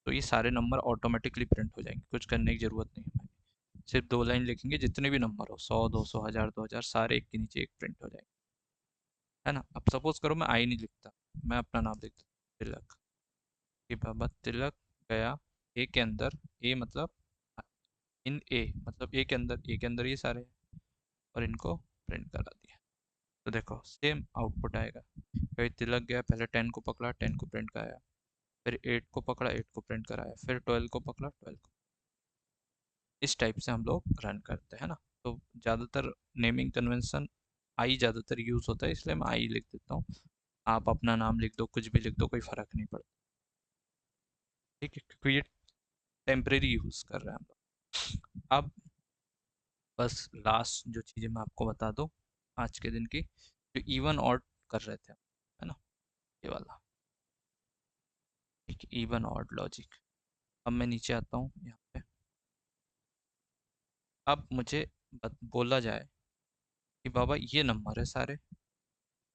तो ये सारे नंबर ऑटोमेटिकली प्रिंट हो जाएंगे, कुछ करने की ज़रूरत नहीं है हमें। सिर्फ दो लाइन लिखेंगे, जितने भी नंबर हो, 100, 200, 1000, 2000, सारे एक के नीचे एक प्रिंट हो जाएंगे, है ना। अब सपोज करो मैं आई नहीं लिखता, मैं अपना नाम लिखता, तिलक, कि बाबा तिलक गया ए के अंदर, ए मतलब इन ए, मतलब ए के अंदर ये सारे हैं, और इनको प्रिंट करा दिया। तो देखो सेम आउटपुट आएगा। कभी तिलक गया, पहले 10 को पकड़ा, 10 को प्रिंट कराया, फिर 8 को पकड़ा, 8 को प्रिंट कराया, फिर 12 को पकड़ा, 12 को। इस टाइप से हम लोग रन करते हैं ना। तो ज़्यादातर नेमिंग कन्वेंशन आई ज़्यादातर यूज़ होता है, इसलिए मैं आई लिख देता हूँ। आप अपना नाम लिख दो, कुछ भी लिख दो, कोई फ़र्क नहीं पड़ता, ठीक है, क्योंकि ये टेम्परेरी यूज़ कर रहे हैं हम लोग। अब बस लास्ट जो चीज़ें मैं आपको बता दूँ आज के दिन की, जो इवन ऑड कर रहे थे, है ना, ये वाला, ठीक, इवन ऑड लॉजिक। अब मैं नीचे आता हूँ यहाँ पे। अब मुझे बोला जाए कि बाबा ये नंबर है सारे,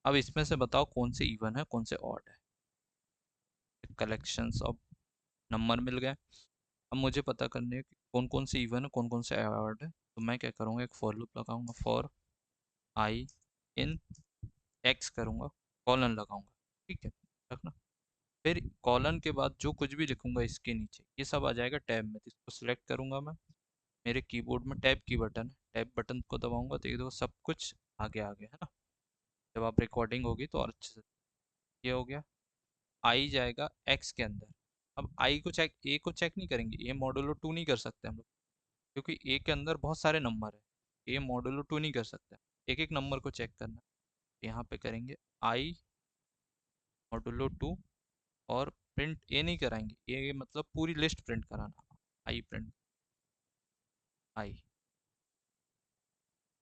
अब इसमें से बताओ कौन से इवन है, कौन से ऑड है। कलेक्शंस ऑफ नंबर मिल गए। अब मुझे पता करने है कि कौन कौन से इवन है, कौन कौन से ऑड है। तो मैं क्या करूँगा, एक फॉर लूप लगाऊंगा, फॉर आई इन एक्स करूँगा, कॉलन लगाऊंगा, ठीक है, रखना। फिर कॉलन के बाद जो कुछ भी लिखूंगा इसके नीचे, ये सब आ जाएगा टैब में, तो इसको सिलेक्ट करूंगा मैं। मेरे कीबोर्ड में टैब की बटन है, टैब बटन को दबाऊंगा तो ये देखो सब कुछ आगे आगे, है ना। जब आप रिकॉर्डिंग होगी तो और अच्छे से, ये हो गया। आई जाएगा एक्स के अंदर। अब आई को चेक, ए को चेक नहीं करेंगे, ए मॉडुलो टू नहीं कर सकते हम लोग, क्योंकि ए के अंदर बहुत सारे नंबर है, ए मॉडुलो टू नहीं कर सकते, एक एक नंबर को चेक करना। यहाँ पे करेंगे आई मॉडुलो टू, और प्रिंट ए नहीं कराएंगे, ए मतलब पूरी लिस्ट प्रिंट कराना, आई प्रिंट, आई,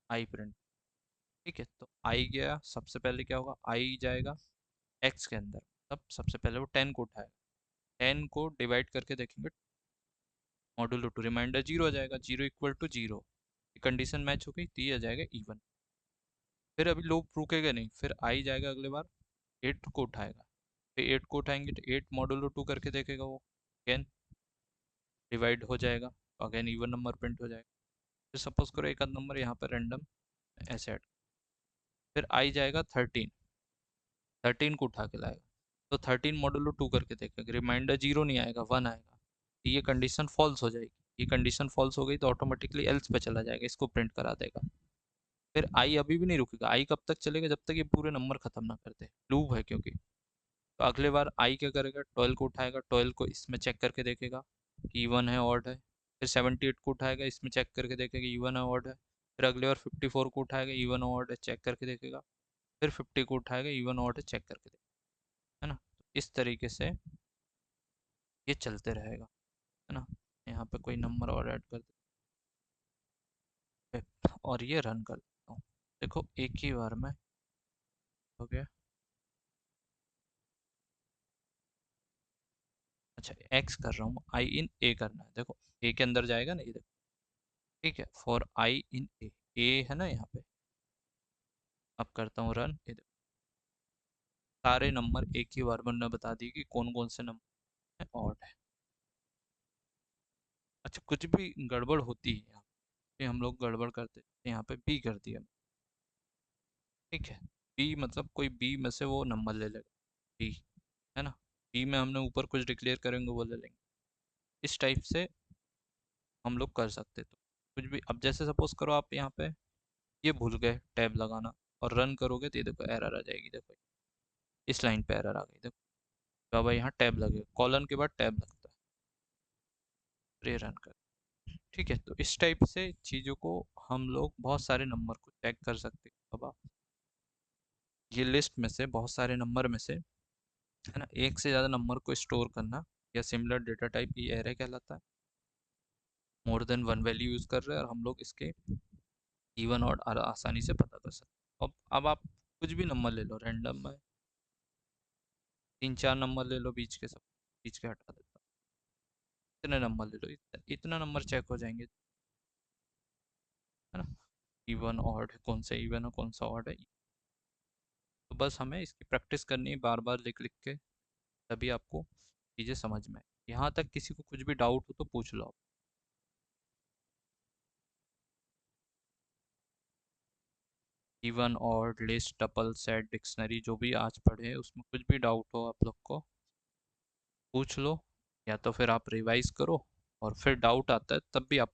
आई प्रिंट, ठीक है। तो आई गया, सबसे पहले क्या होगा, आई जाएगा एक्स के अंदर, तब सबसे पहले वो 10 को उठाएगा, 10 को डिवाइड करके देखेंगे, मॉडुलो टू, रिमाइंडर जीरो आ जाएगा, zero equal to zero, condition match हो गई तो ये आ जाएगा इवन। फिर अभी लूप रुकेगा नहीं, फिर आई जाएगा अगले बार, 8 को उठाएगा, फिर 8 को उठाएंगे तो 8 मॉडुलो टू करके देखेगा वो, अगेन डिवाइड हो जाएगा, तो अगेन इवन नंबर प्रिंट हो जाएगा। फिर सपोज करो एक आध नंबर यहाँ पर रैंडम ऐसे ऐड, फिर आई जाएगा 13, 13 को उठा के लाएगा, तो 13 मॉडुलो 2 करके देखेंगे, रिमाइंडर 0 नहीं आएगा, 1 आएगा, तो ये कंडीशन फॉल्स हो जाएगी। ये कंडीशन फॉल्स हो गई तो ऑटोमेटिकली एल्स पे चला जाएगा, इसको प्रिंट करा देगा। फिर आई अभी भी नहीं रुकेगा, आई कब तक चलेगा, जब तक ये पूरे नंबर खत्म ना कर दे, लूप है क्योंकि। तो अगले बार आई क्या करेगा, 12 को उठाएगा, 12 को इसमें चेक करके देखेगा कि इवन है ऑड है। फिर 78 को उठाएगा, इसमें चेक करके देखेगा इवन है ऑड है। फिर अगले बार 54 को उठाएगा, इवन ऑड है, चेक करके देखेगा। फिर 50 को उठाएगा, इवन ऑड है, चेक करके देखेगा। है ना, तो इस तरीके से ये चलते रहेगा। है ना, यहाँ पे कोई नंबर और ऐड कर देते और ये रन कर देता हूँ। देखो एक ही बार में हो गया। अच्छा एक्स कर रहा हूँ, आई इन ए करना है, देखो ए के अंदर जाएगा ना ये, देखो ठीक है, फॉर आई इन ए, ए है ना यहाँ पे। अब करता हूँ रन, ये देखो सारे नंबर एक ही बार में बता दिए कि कौन कौन से नंबर है ऑड है। अच्छा कुछ भी गड़बड़ होती है यहाँ पे, हम लोग गड़बड़ करते हैं, यहाँ पे बी कर दिया, ठीक है। बी मतलब कोई बी में से वो नंबर ले लेगा, बी है ना, बी में हमने ऊपर कुछ डिक्लेयर करेंगे वो ले लेंगे। इस टाइप से हम लोग कर सकते, तो कुछ भी। अब जैसे सपोज करो आप यहाँ पे ये भूल गए टैब लगाना और रन करोगे तो ये देखो एरर आ जाएगी, देखो इस लाइन पे एरर आ गई, देखो तो अब यहाँ टैब लगेगा, कॉलन के बाद टैब लगता है, फिर ये रन कर, ठीक है। तो इस टाइप से चीज़ों को हम लोग बहुत सारे नंबर को चेक कर सकते हैं। अब आप ये लिस्ट में से बहुत सारे नंबर में से, है ना, एक से ज़्यादा नंबर को स्टोर करना या सिमिलर डेटा टाइप, ये एरे कहलाता है। More than one value use कर रहे हैं और हम लोग इसके इवन और आसानी से पता कर सकते हैं। अब आप कुछ भी नंबर ले लो रैंडम में, 3-4 नंबर ले लो बीच के, सब बीच के हटा देता हूँ, इतने नंबर ले लो, इतना नंबर चेक हो जाएंगे, है ना। इवन ऑड है, कौन सा इवन है कौन सा ऑड है, तो बस हमें इसकी प्रैक्टिस करनी है बार बार लिख लिख के, तभी आपको चीज़ें समझ में आए। यहाँ तक किसी को कुछ भी डाउट हो तो पूछ लो आप। Even odd list tuple set dictionary जो भी आज पढ़े उसमें कुछ भी डाउट हो आप लोग को पूछ लो, या तो फिर आप रिवाइज करो और फिर डाउट आता है तब भी आप